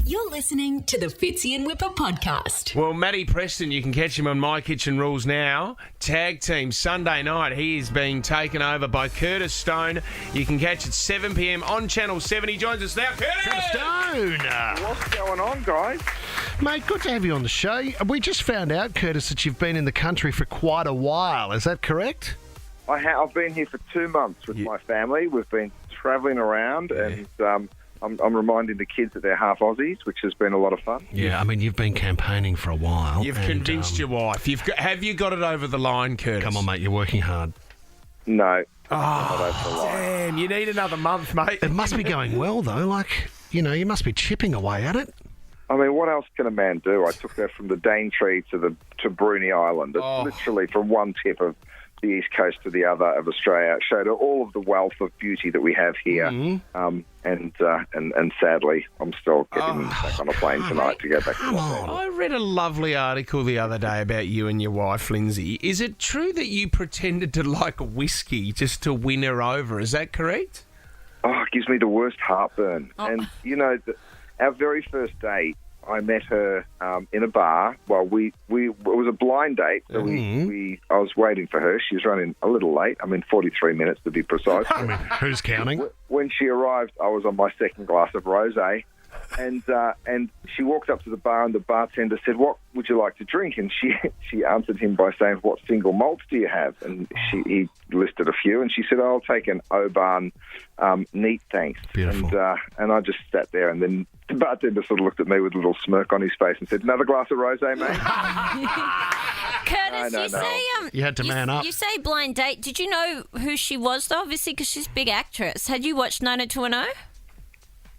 You're listening to the Fitzy and Whipper podcast. Well, Matty Preston, you can catch him on My Kitchen Rules now. Tag team Sunday night. He is being taken over by Curtis Stone. You can catch at 7 p.m. on Channel 7. He joins us now. Curtis Stone! What's going on, guys? Mate, good to have you on the show. We just found out, Curtis, that you've been in the country for quite a while. Is that correct? I've been here for 2 months with my family. We've been travelling around and I'm reminding the kids that they're half Aussies, which has been a lot of fun. Yeah, I mean, you've been campaigning for a while. You've convinced your wife. Have you got it over the line, Curtis? Come on, mate, you're working hard. No. Oh, not over the line. damn. You need another month, mate. It must be going well, though. Like, you know, you must be chipping away at it. I mean, what else can a man do? I took her from the Daintree to Bruny Island. It's literally from one tip of the east coast to the other of Australia. It showed her all of the wealth of beauty that we have here. And sadly, I'm still getting back on a plane tonight to go back to Los I read a lovely article the other day about you and your wife, Lindsay. Is it true that you pretended to like whiskey just to win her over? Is that correct? Oh, it gives me the worst heartburn. And, you know, our very first date, I met her in a bar. Well, it was a blind date, so I was waiting for her. She was running a little late. 43 minutes to be precise. I mean, who's counting? When she arrived, I was on my second glass of rosé, and she walked up to the bar, and the bartender said, "What would you like to drink?" And she answered him by saying, "What single malts do you have?" And he listed a few, and she said, "I'll take an Oban neat, thanks." Beautiful. And I just sat there, and then the bartender sort of looked at me with a little smirk on his face and said, "Another glass of rosé, mate?" Curtis, No. you say You had to man up. You say blind date. Did you know who she was, though? Obviously, because she's a big actress. Had you watched 90210?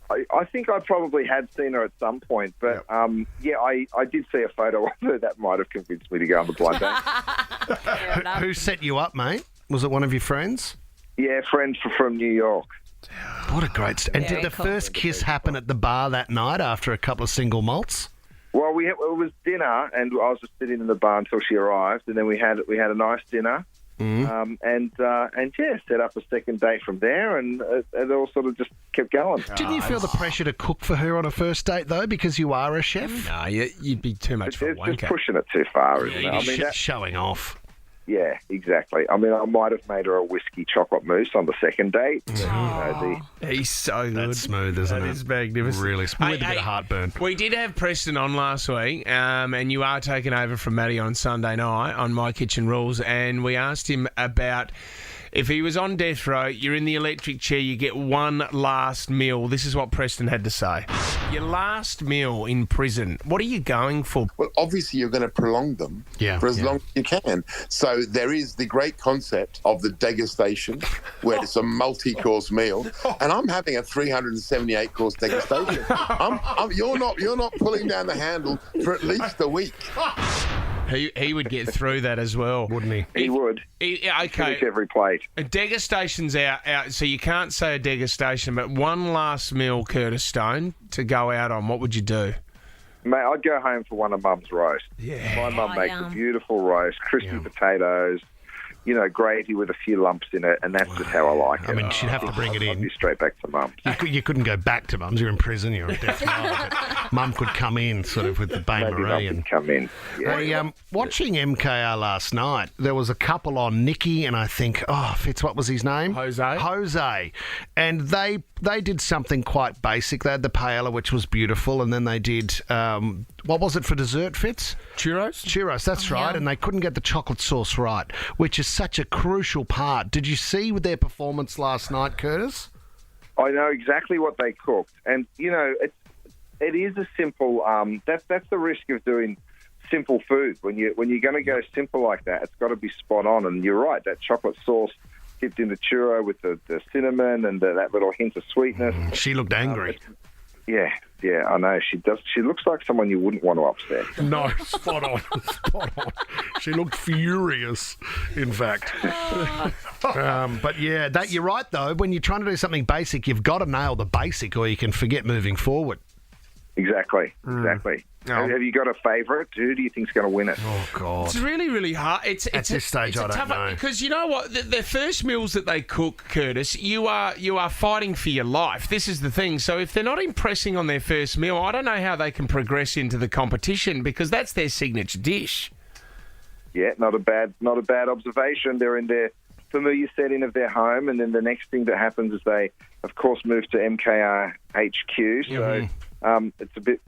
I think I probably had seen her at some point, but I did see a photo of her that might have convinced me to go on the blind date. Who set you up, mate? Was it one of your friends? Yeah, friends from New York. What a great... And Very did the cool. first kiss happen at the bar that night after a couple of single malts? Well, it was dinner, and I was just sitting in the bar until she arrived, and then we had a nice dinner, set up a second date from there, and it all sort of just kept going. Didn't you feel the pressure to cook for her on a first date, though, because you are a chef? No, you'd be too much for a It's just wanker. pushing it too far, isn't it? You'd be showing off. Yeah, exactly. I mean, I might have made her a whiskey chocolate mousse on the second date. He's so good. That's smooth, isn't it? That is magnificent. Really smooth. With a bit of heartburn. We did have Preston on last week, and you are taking over from Matty on Sunday night on My Kitchen Rules, and we asked him about if he was on death row, you're in the electric chair, you get one last meal. This is what Preston had to say. Your last meal in prison, what are you going for? Well, obviously, you're going to prolong them for as long as you can. So there is the great concept of the degustation, where it's a multi-course meal, and I'm having a 378-course degustation. You're not pulling down the handle for at least a week. He would get through that as well, wouldn't he? He would. Okay. Finish every plate. A degustation's out, so you can't say a degustation, but one last meal, Curtis Stone, to go out on, what would you do? Mate, I'd go home for one of Mum's roast. Yeah. My mum makes yum. a beautiful roast, crispy potatoes, gravy with a few lumps in it, and that's just how I like it. I mean, she'd have to bring it I'd in. be straight back to Mum's. You couldn't go back to Mum's. You're in prison. You're a death row. But Mum could come in sort of with the bain Maybe Mum marie. can come in. Yeah. Hey, watching MKR last night, there was a couple on, Nicky and I think, Fitz, what was his name? Jose. And they did something quite basic. They had the paella, which was beautiful, and then they did, what was it for dessert, Fitz? Churros, that's right. yum. And they couldn't get the chocolate sauce right, which is such a crucial part. Did you see with their performance last night, Curtis? I know exactly what they cooked, and it is a simple. That's the risk of doing simple food. When you're going to go simple like that, it's got to be spot on. And you're right, that chocolate sauce dipped in the churro with the cinnamon and that little hint of sweetness. She looked angry. Yeah, I know she does. She looks like someone you wouldn't want to upset. No, spot on. She looked furious, in fact. But yeah, you're right though. When you're trying to do something basic, you've got to nail the basic, or you can forget moving forward. Exactly. Oh. Have you got a favourite? Who do you think's going to win it? Oh, God. It's really, really hard. At this stage, I don't know. Because you know what? The first meals that they cook, Curtis, you are fighting for your life. This is the thing. So if they're not impressing on their first meal, I don't know how they can progress into the competition because that's their signature dish. Yeah, not a bad observation. They're in their familiar setting of their home, and then the next thing that happens is they, of course, move to MKR HQ. So it's a bit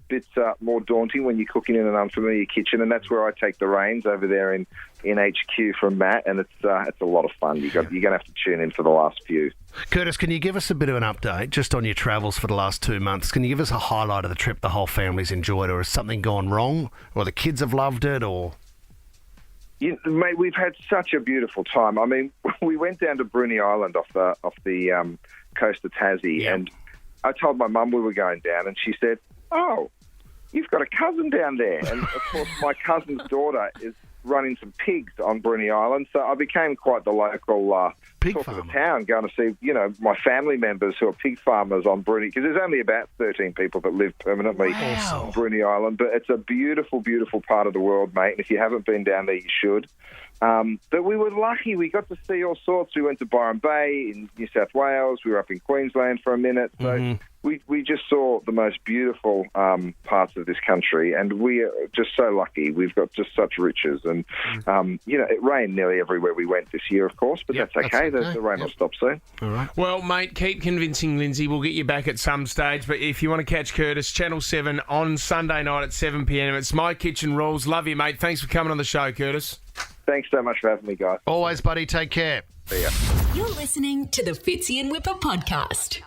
more daunting when you're cooking in an unfamiliar kitchen, and that's where I take the reins over there in HQ from Matt, and it's a lot of fun. You're going to have to tune in for the last few. Curtis, can you give us a bit of an update just on your travels for the last 2 months? Can you give us a highlight of the trip the whole family's enjoyed, or has something gone wrong, or the kids have loved it, or... Mate, we've had such a beautiful time. I mean, we went down to Bruny Island off the coast of Tassie, and I told my mum we were going down, and she said, "Oh, you've got a cousin down there." And of course, my cousin's daughter is running some pigs on Bruny Island, so I became quite the local pig talk farmer of the town, going to see my family members who are pig farmers on Bruny, because there's only about 13 people that live permanently on Bruny Island, but it's a beautiful, beautiful part of the world, mate, and if you haven't been down there, you should. But we were lucky. We got to see all sorts. We went to Byron Bay in New South Wales. We were up in Queensland for a minute. So we just saw the most beautiful parts of this country, and we are just so lucky. We've got just such riches. And, it rained nearly everywhere we went this year, of course, but that's okay. The rain will stop soon. All right. Well, mate, keep convincing Lindsay. We'll get you back at some stage. But if you want to catch Curtis, Channel 7 on Sunday night at 7 p.m. It's My Kitchen Rules. Love you, mate. Thanks for coming on the show, Curtis. Thanks so much for having me, guys. Always, buddy. Take care. See ya. You're listening to the Fitzy and Whipper podcast.